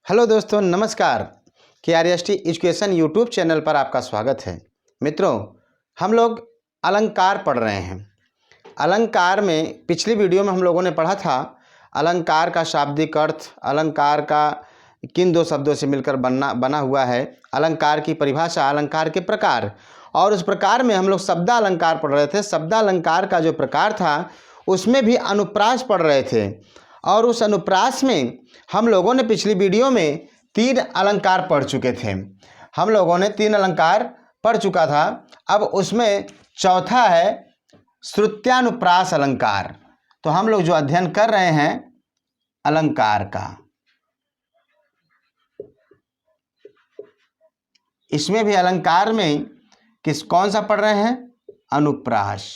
Hello दोस्तों, नमस्कार। KRST education YouTube channel पर आपका स्वागत है। मित्रों, हम लोग अलंकार पढ़ रहे हैं। अलंकार में पिछली वीडियो में हम लोगों ने पढ़ा था अलंकार का शाब्दिक अर्थ, अलंकार का किन दो शब्दों से मिलकर बना हुआ है, अलंकार की परिभाषा, अलंकार के प्रकार। और उस प्रकार में हम लोग शब्दालंकार पढ़ रहे थे। शब्दालंकार का जो प्रकार था उसमें भी अनुप्रास पढ़ रहे थे। और उस अनुप्रास में हम लोगों ने पिछली वीडियो में 3 अलंकार पढ़ चुके थे। हम लोगों ने 3 अलंकार पढ़ चुका था। अब उसमें चौथा है श्रुत्यानुप्रास अलंकार। तो हम लोग जो अध्ययन कर रहे हैं अलंकार का, इसमें भी अलंकार में कौन सा पढ़ रहे हैं? अनुप्रास।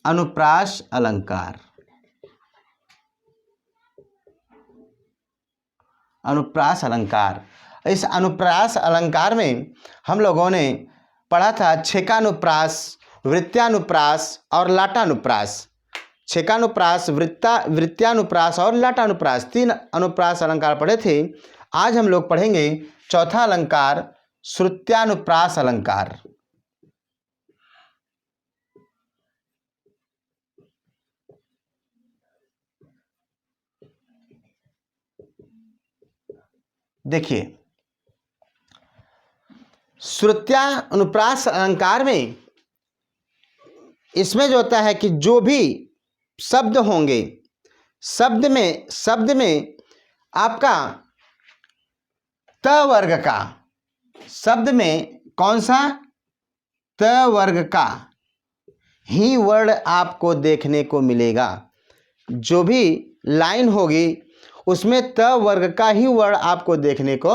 अनुप्रास अलंकार। अनुप्रास अलंकार। इस अनुप्रास अलंकार में हम लोगों ने पढ़ा था छेकानुप्रास, वृत्त्यानुप्रास और लाटानुप्रास। छेकानुप्रास, वृत्त्यानुप्रास और लाटानुप्रास, 3 अनुप्रास अलंकार पढ़े थे। आज हम लोग पढ़ेंगे चौथा अलंकार श्रुत्यानुप्रास अलंकार। देखिए, श्रुत्यानुप्रास अलंकार में इसमें जो होता है कि जो भी शब्द होंगे, शब्द में आपका त वर्ग का, शब्द में कौन सा? त वर्ग का ही वर्ण आपको देखने को मिलेगा। जो भी लाइन होगी उसमें त वर्ग का ही वर्ण आपको देखने को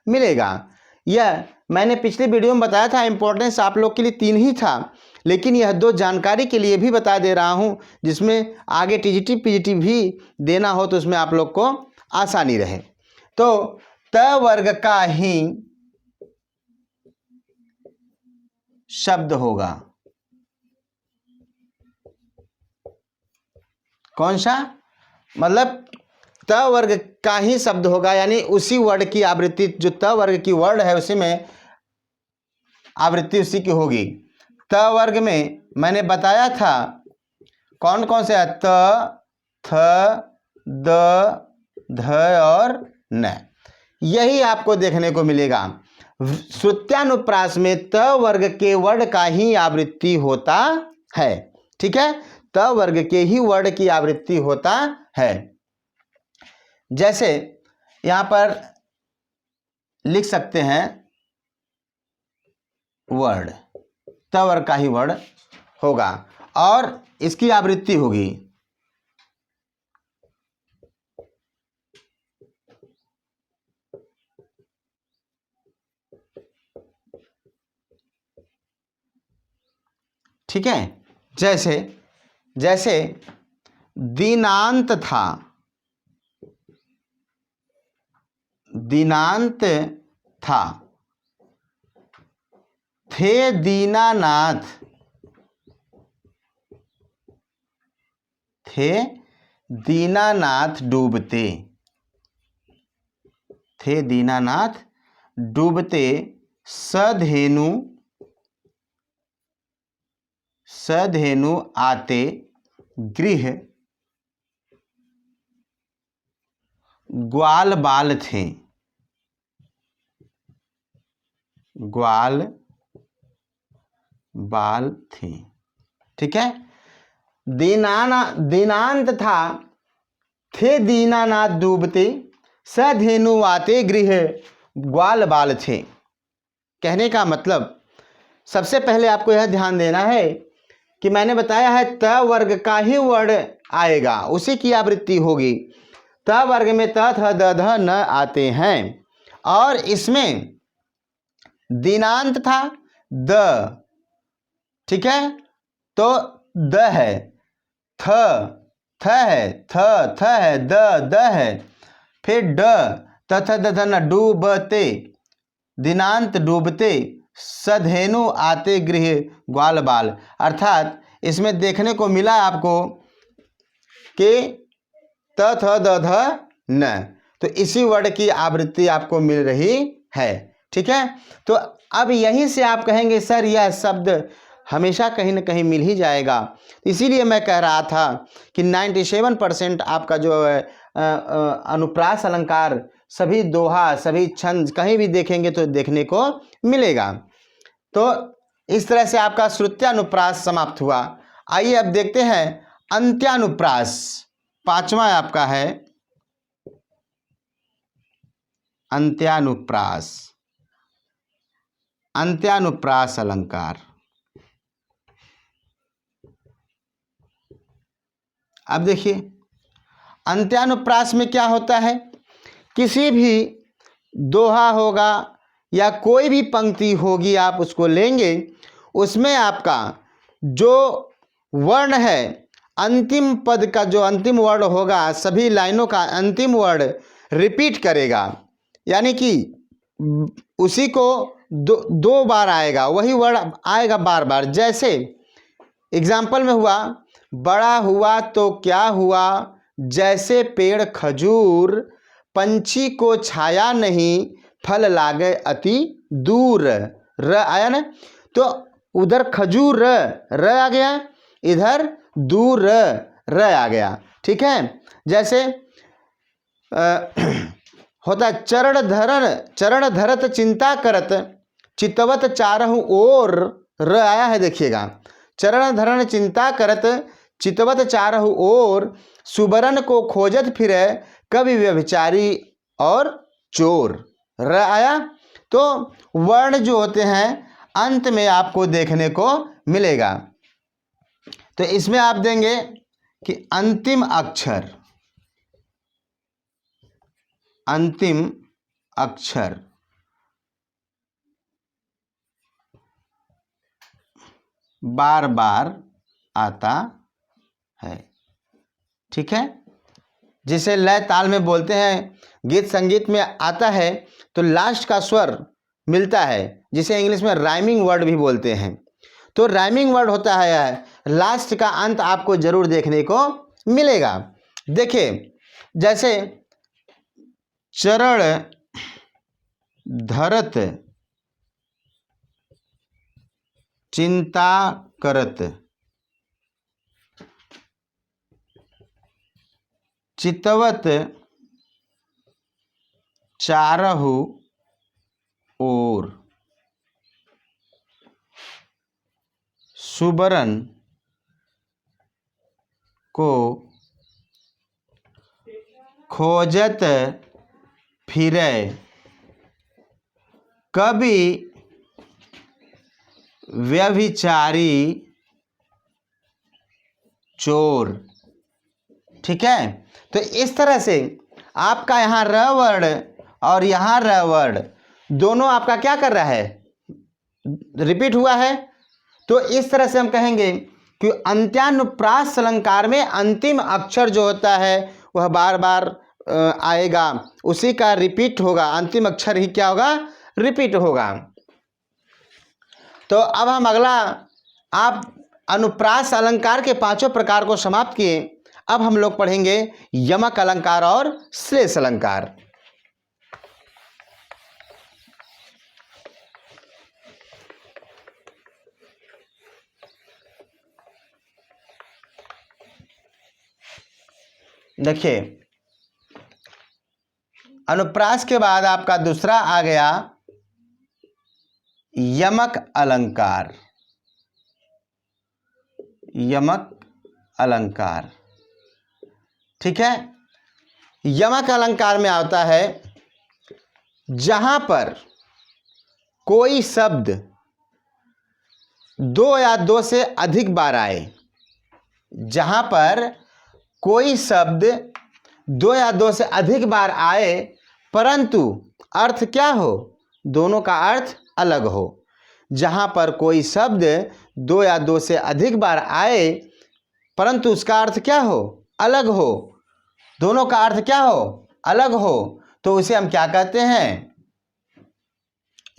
मिलेगा। यह मैंने पिछली वीडियो में बताया था, इंपॉर्टेंस आप लोग के लिए 3 ही था, लेकिन यह 2 जानकारी के लिए भी बता दे रहा हूं, जिसमें आगे टीजीटी पीजीटी भी देना हो तो उसमें आप लोग को आसानी रहे। तो त वर्ग का ही शब्द होगा। कौन सा? मतलब त वर्ग का ही शब्द होगा, यानी उसी वर्ड की आवृत्ति, जो त वर्ग की वर्ड है उसी में आवृत्ति उसी की होगी। त वर्ग में मैंने बताया था कौन कौन से है? त, थ, द, ध और न। यही आपको देखने को मिलेगा। श्रुत्यानुप्रास में त वर्ग के वर्ण का ही आवृत्ति होता है। ठीक है, त वर्ग के ही वर्ण की आवृत्ति होता है। जैसे यहां पर लिख सकते हैं वर्ड, त वर्ग का ही वर्ड होगा और इसकी आवृत्ति होगी। ठीक है, जैसे दिनांत था, दिनांत था। थे दीनानाथ, थे दीनानाथ डूबते, थे दीनानाथ डूबते। सधेनु, सधेनु आते गृह, ग्वाल बाल थे, ग्वाल बाल थे। ठीक है, दीनांत था, थे दीनानाथ डूबते, सधेनु आते गृह, ग्वाल बाल थे। कहने का मतलब, सबसे पहले आपको यह ध्यान देना है कि मैंने बताया है त वर्ग का ही वर्ण आएगा, उसी की आवृत्ति होगी। त वर्ग में त, थ, द, ध, न आते हैं और इसमें दिनांत था द। ठीक है, तो द है, थ है, थ है, द है, फिर ड, तथ द न डूबते, दिनांत डूबते, सधेनु आते गृह, ग्वाल बाल। अर्थात इसमें देखने को मिला आपको कि त थ द ध न। तो इसी वर्ड की आवृत्ति आपको मिल रही है। ठीक है, तो अब यहीं से आप कहेंगे सर यह शब्द हमेशा कहीं ना कहीं मिल ही जाएगा। इसीलिए मैं कह रहा था कि 97% आपका जो अनुप्रास अलंकार सभी दोहा, सभी छंद कहीं भी देखेंगे तो देखने को मिलेगा। तो इस तरह से आपका श्रुत्यानुप्रास समाप्त हुआ। आइए अब देखते हैं अंत्यानुप्रास, पांचवा आपका है अंत्यानुप्रास। अंत्यानुप्रास अलंकार। अब देखिए अंत्यानुप्रास में क्या होता है, किसी भी दोहा होगा या कोई भी पंक्ति होगी आप उसको लेंगे, उसमें आपका जो वर्ण है अंतिम पद का जो अंतिम वर्ड होगा, सभी लाइनों का अंतिम वर्ड रिपीट करेगा, यानी कि उसी को दो बार आएगा, वही वर्ड आएगा बार बार। जैसे एग्जाम्पल में हुआ, बड़ा हुआ तो क्या हुआ जैसे पेड़ खजूर, पंछी को छाया नहीं फल लागे अति दूर। र आया ना, तो उधर खजूर र आ गया, इधर दूर र आ गया। ठीक है, जैसे होता चरण धरत चिंता करत, चितवत चारहु ओर। र आया है, देखिएगा, चरण धरण चिंता करत, चितवत चारहु ओर, सुबरन को खोजत फिरे कवि व्यभिचारी और चोर। र आया। तो वर्ण जो होते हैं अंत में आपको देखने को मिलेगा। तो इसमें आप देंगे कि अंतिम अक्षर, अंतिम अक्षर बार बार आता है। ठीक है, जिसे लय ताल में बोलते हैं, गीत संगीत में आता है तो लास्ट का स्वर मिलता है, जिसे इंग्लिश में राइमिंग वर्ड भी बोलते हैं। तो राइमिंग वर्ड होता है, लास्ट का अंत आपको जरूर देखने को मिलेगा। देखिए जैसे चरण धरत चिंता करत, चितवत चारहु ओर, सुबरन को खोजत फिरे कवि व्यभिचारी चोर। ठीक है, तो इस तरह से आपका यहाँ र वर्ड और यहाँ र वर्ड दोनों आपका क्या कर रहा है, रिपीट हुआ है। तो इस तरह से हम कहेंगे कि अंत्यानुप्रास अलंकार में अंतिम अक्षर जो होता है वह बार बार आएगा, उसी का रिपीट होगा, अंतिम अक्षर ही क्या होगा, रिपीट होगा। तो अब हम अगला, आप अनुप्रास अलंकार के पांचों प्रकार को समाप्त किए। अब हम लोग पढ़ेंगे यमक अलंकार और श्लेष अलंकार। देखिए अनुप्रास के बाद आपका दूसरा आ गया यमक अलंकार। यमक अलंकार, ठीक है। यमक अलंकार में आता है जहां पर कोई शब्द दो या दो से अधिक बार आए, जहां पर कोई शब्द दो या दो से अधिक बार आए परंतु अर्थ क्या हो, दोनों का अर्थ अलग हो। जहां पर कोई शब्द दो या दो से अधिक बार आए परंतु उसका अर्थ क्या हो, अलग हो, दोनों का अर्थ क्या हो, अलग हो, तो उसे हम क्या कहते हैं,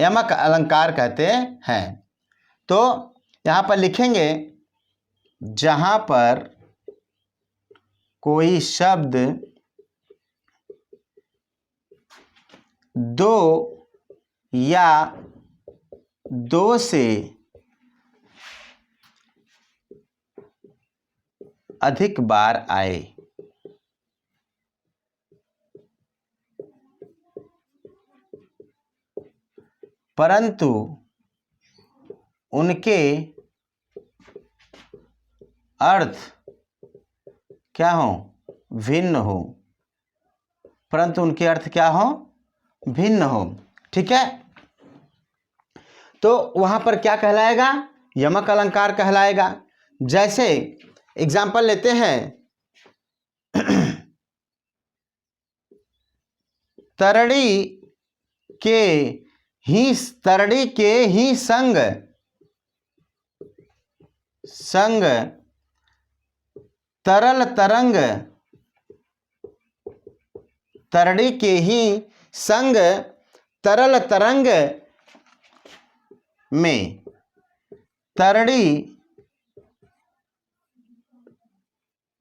यमक अलंकार कहते हैं। तो यहां पर लिखेंगे जहां पर कोई शब्द दो या दो से अधिक बार आए। परंतु उनके अर्थ क्या हो? भिन्न हो। परंतु उनके अर्थ क्या हो? भिन्न हो। ठीक है, तो वहां पर क्या कहलाएगा? यमक अलंकार कहलाएगा। जैसे एग्जाम्पल लेते हैं, तरड़ी के ही संग तरल तरंग, तरड़ी के ही संग तरल तरंग में तरड़ी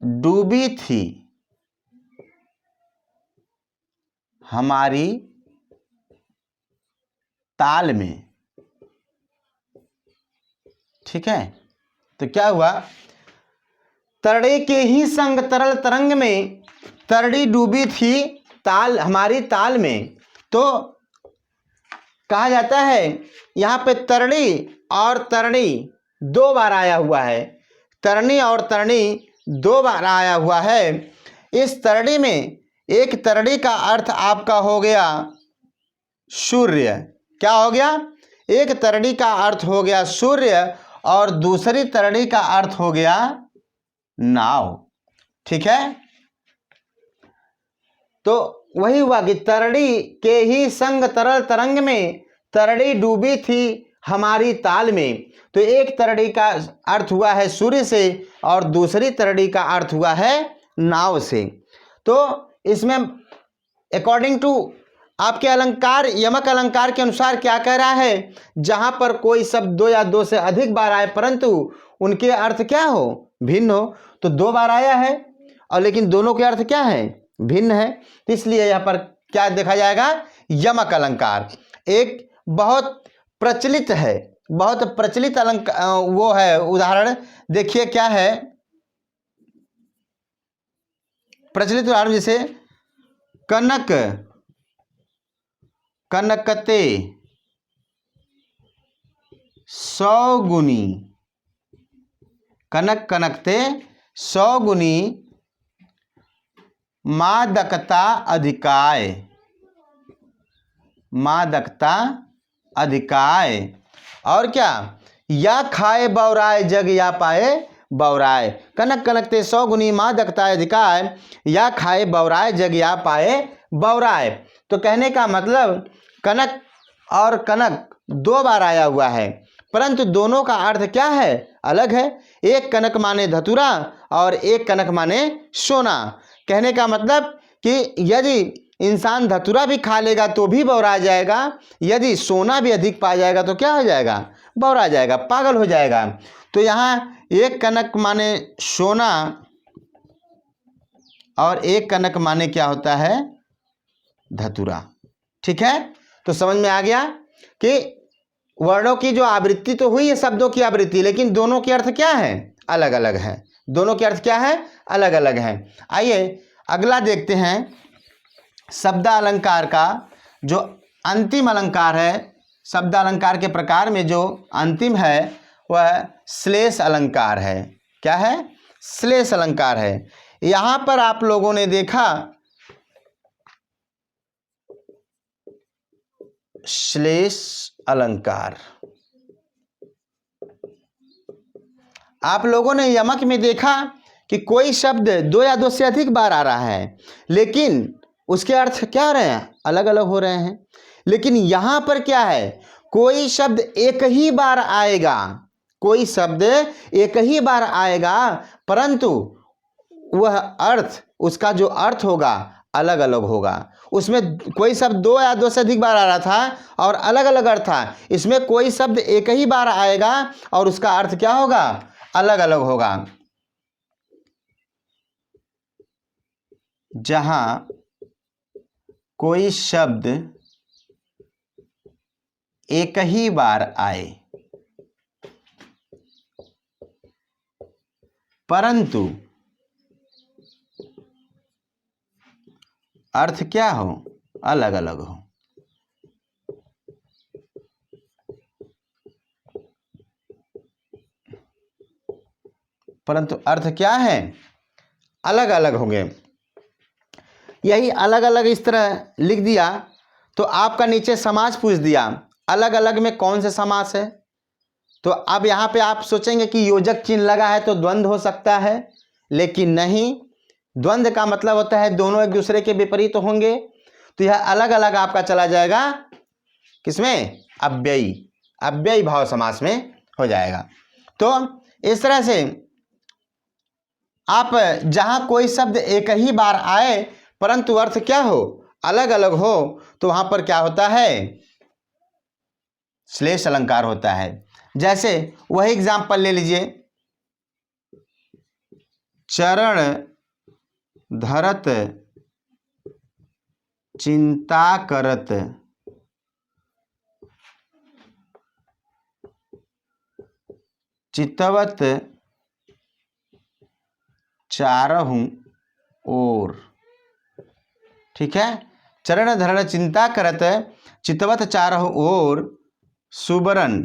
डूबी थी हमारी ताल में। ठीक है, तो क्या हुआ? तरड़ी के ही संग तरल तरंग में तरड़ी डूबी थी हमारी ताल में। तो कहा जाता है यहाँ पे तरड़ी और तरणी दो बार आया हुआ है। तरणी और तरणी दो बार आया हुआ है। इस तरड़ी में एक तरड़ी का अर्थ आपका हो गया सूर्य। क्या हो गया? एक तरड़ी का अर्थ हो गया सूर्य और दूसरी तरड़ी का अर्थ हो गया नाव। ठीक है, तो वही हुआ कि तरड़ी के ही संग तरल तरंग में तरड़ी डूबी थी हमारी ताल में। तो एक तरड़ी का अर्थ हुआ है सूर्य से और दूसरी तरड़ी का अर्थ हुआ है नाव से। तो इसमें अकॉर्डिंग टू आपके अलंकार, यमक अलंकार के अनुसार क्या कह रहा है? जहां पर कोई शब्द दो या दो से अधिक बार आए परंतु उनके अर्थ क्या हो? भिन्न हो। तो दो बार आया है और लेकिन दोनों के अर्थ क्या है? भिन्न है। तो इसलिए यहाँ पर क्या देखा जाएगा? यमक अलंकार एक बहुत प्रचलित है, बहुत प्रचलित अलंकार वो है। उदाहरण देखिए क्या है प्रचलित उदाहरण, जैसे कनक कनकते सौ गुनी, कनक कनकते सौ गुनी मादकता अधिकाय, मादकता अधिकाय। और क्या? या खाए बौराए जग या पाए बौराए। कनक कनकते सौ गुनी मादकता अधिकाय, या खाए बौराए जग या पाए बौराए। तो कहने का मतलब कनक और कनक दो बार आया हुआ है परंतु दोनों का अर्थ क्या है? अलग है। एक कनक माने धतूरा और एक कनक माने सोना। कहने का मतलब कि यदि इंसान धतूरा भी खा लेगा तो भी बौरा जाएगा, यदि सोना भी अधिक पा जाएगा तो क्या हो जाएगा? बौरा जाएगा, पागल हो जाएगा। तो यहाँ एक कनक माने सोना और एक कनक माने क्या होता है? धतूरा। ठीक है, तो समझ में आ गया कि वर्णों की जो आवृत्ति तो हुई है, शब्दों की आवृत्ति, लेकिन दोनों के अर्थ क्या है? अलग अलग है। दोनों के अर्थ क्या है? अलग अलग है। आइए अगला देखते हैं। शब्दालंकार का जो अंतिम अलंकार है, शब्दालंकार के प्रकार में जो अंतिम है वह श्लेष अलंकार है। क्या है? श्लेष अलंकार है। यहां पर आप लोगों ने देखा श्लेष अलंकार, आप लोगों ने यमक में देखा कि कोई शब्द दो या दो से अधिक बार आ रहा है लेकिन उसके अर्थ क्या हो रहे हैं? अलग अलग हो रहे हैं। लेकिन यहां पर क्या है? कोई शब्द एक ही बार आएगा, कोई शब्द एक ही बार आएगा परंतु वह अर्थ, उसका जो अर्थ होगा अलग अलग होगा। उसमें कोई शब्द दो या दो से अधिक बार आ रहा था और अलग अलग अर्थ था। इसमें कोई शब्द एक ही बार आएगा और उसका अर्थ क्या होगा? अलग अलग होगा। जहां कोई शब्द एक ही बार आए, परंतु अर्थ क्या हो, अलग अलग हो। परंतु अर्थ क्या है, अलग अलग होंगे। यही अलग अलग इस तरह लिख दिया तो आपका नीचे समास पूछ दिया, अलग अलग में कौन से समास है। तो अब यहाँ पे आप सोचेंगे कि योजक चिन्ह लगा है तो द्वंद्व हो सकता है, लेकिन नहीं, द्वंद्व का मतलब होता है दोनों एक दूसरे के विपरीत होंगे। तो यह अलग अलग आपका चला जाएगा किसमें, अव्ययी, अव्ययी भाव समास में हो जाएगा। तो इस तरह से आप जहां कोई शब्द एक ही बार आए परंतु अर्थ क्या हो, अलग अलग हो, तो वहां पर क्या होता है, श्लेष अलंकार होता है। जैसे वही एग्जाम्पल ले लीजिए, चरण धरत चिंता करत चितवत चारहु ओर। ठीक है, चरण धरण चिंता करत चितवत चारहु ओर, सुबरन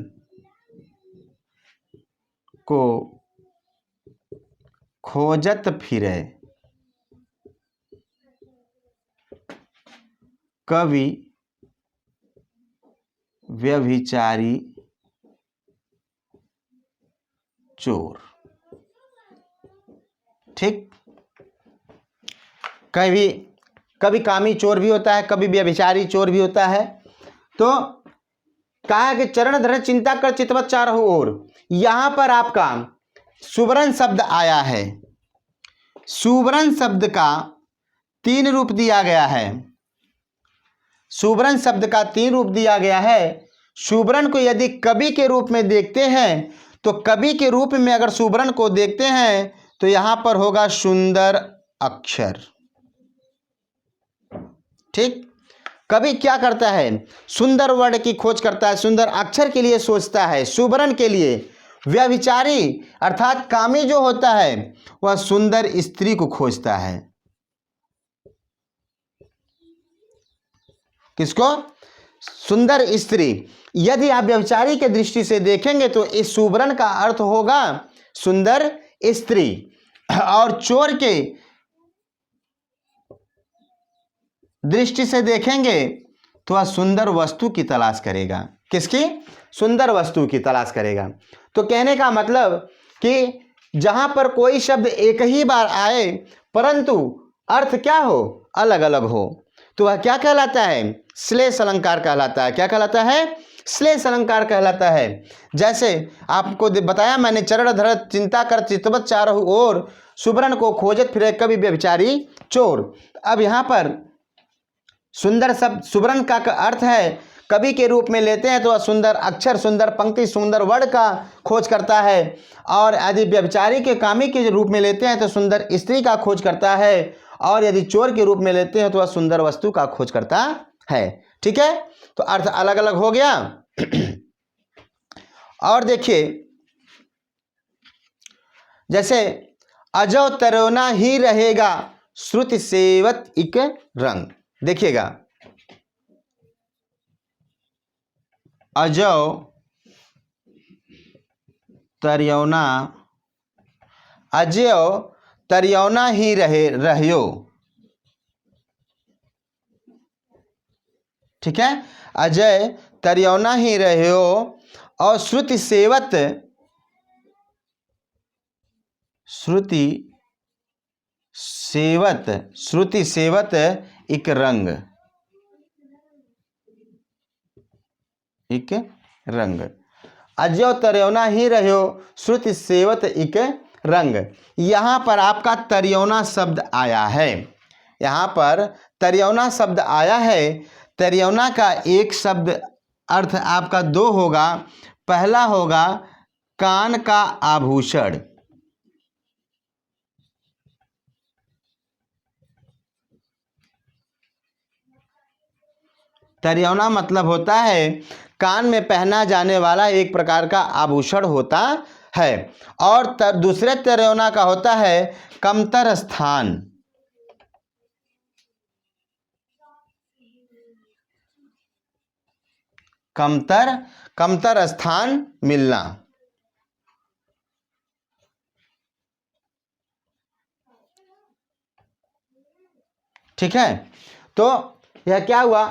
को खोजत फिरे कवि व्यभिचारी चोर। ठीक, कभी कभी कामी चोर भी होता है, कभी व्यभिचारी चोर भी होता है। तो कहा है कि चरण धरण चिंता कर चितवत चारहु ओर, यहां पर आपका सुवर्ण शब्द आया है। सुवर्ण शब्द का तीन रूप दिया गया है, सुवर्ण शब्द का तीन रूप दिया गया है। सुवर्ण को यदि कवि के रूप में देखते हैं तो कवि के रूप में अगर सुवर्ण को देखते हैं तो यहां पर होगा सुंदर अक्षर। ठीक, कवि क्या करता है, सुंदर वर्ण की खोज करता है, सुंदर अक्षर के लिए सोचता है, सुवर्ण के लिए। व्यभिचारी अर्थात कामी जो होता है वह सुंदर स्त्री को खोजता है। किसको, सुंदर स्त्री। यदि आप व्यभिचारी के दृष्टि से देखेंगे तो इस सुवर्ण का अर्थ होगा सुंदर स्त्री, और चोर के दृष्टि से देखेंगे तो वह सुंदर वस्तु की तलाश करेगा। किसकी, सुंदर वस्तु की तलाश करेगा। तो कहने का मतलब कि जहां पर कोई शब्द एक ही बार आए परंतु अर्थ क्या हो, अलग अलग हो, तो वह क्या कहलाता है, श्लेष अलंकार कहलाता है। क्या कहलाता है, श्लेष अलंकार कहलाता है। जैसे आपको बताया मैंने, चरण धरत चिंता कर चितवत चारहु ओर, सुवर्ण को खोजत फिरे कवि व्यभिचारी चोर। अब यहां पर सुंदर शब्द सुवर्ण का अर्थ है कवि के रूप में लेते हैं तो वह सुंदर अक्षर, सुंदर पंक्ति, सुंदर वर्ण का खोज करता है, और यदि व्यभिचारी के कामी के रूप में लेते हैं तो सुंदर स्त्री का खोज करता है, और यदि चोर के रूप में लेते हैं तो वह सुंदर वस्तु का खोज करता है। ठीक है, तो अर्थ अलग अलग हो गया। और देखिए, जैसे अजो तरोना ही रहेगा श्रुति सेवत इक रंग। देखिएगा, अजो तरियौना, अजयो तरियौना ही रहियो। ठीक है, अजय तरियौना ही रहियो, और श्रुति सेवत, श्रुति सेवत, श्रुति सेवत इक रंग, इक रंग। अजो तरियौना ही रहियो श्रुति सेवत इक रंग। यहां पर आपका तरियौना शब्द आया है, यहां पर तरियौना शब्द आया है। तरियौना का एक शब्द अर्थ आपका दो होगा। पहला होगा कान का आभूषण, तरियौना मतलब होता है कान में पहना जाने वाला एक प्रकार का आभूषण होता है। और दूसरे तरेौना का होता है कमतर स्थान। कमतर स्थान मिलना। ठीक है, तो यह क्या हुआ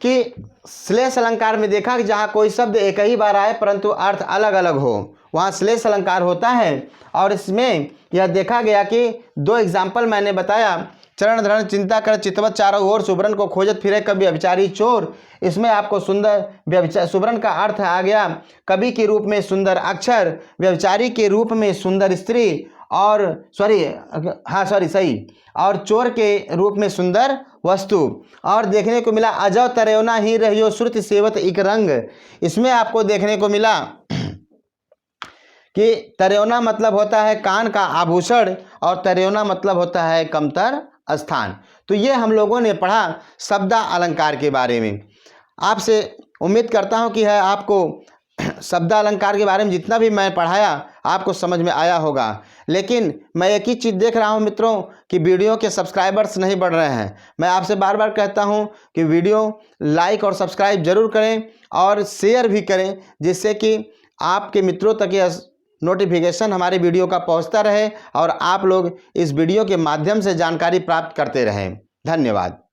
कि श्लेष अलंकार में देखा कि जहाँ कोई शब्द एक ही बार आए परंतु अर्थ अलग अलग हो, वहाँ श्लेष अलंकार होता है। और इसमें यह देखा गया कि 2 एग्जाम्पल मैंने बताया, चरण धरण चिंता कर चितवत चारों ओर, सुबरन को खोजत फिरे कवि व्यभिचारी चोर। इसमें आपको सुंदर सुबरन का अर्थ आ गया कवि के रूप में सुंदर अक्षर, व्यभिचारी के रूप में सुंदर स्त्री, और सही, और चोर के रूप में सुंदर वस्तु। और देखने को मिला अजौ तरेौना ही रहियो श्रुति सेवत इक रंग। इसमें आपको देखने को मिला कि तरेौना मतलब होता है कान का आभूषण और तरेौना मतलब होता है कमतर स्थान। तो ये हम लोगों ने पढ़ा शब्दा अलंकार के बारे में। आपसे उम्मीद करता हूँ कि है आपको शब्दा अलंकार के बारे में जितना भी मैं पढ़ाया आपको समझ में आया होगा। लेकिन मैं एक ही चीज़ देख रहा हूं मित्रों कि वीडियो के सब्सक्राइबर्स नहीं बढ़ रहे हैं। मैं आपसे बार बार कहता हूं कि वीडियो लाइक और सब्सक्राइब जरूर करें और शेयर भी करें, जिससे कि आपके मित्रों तक यह नोटिफिकेशन हमारे वीडियो का पहुंचता रहे और आप लोग इस वीडियो के माध्यम से जानकारी प्राप्त करते रहें। धन्यवाद।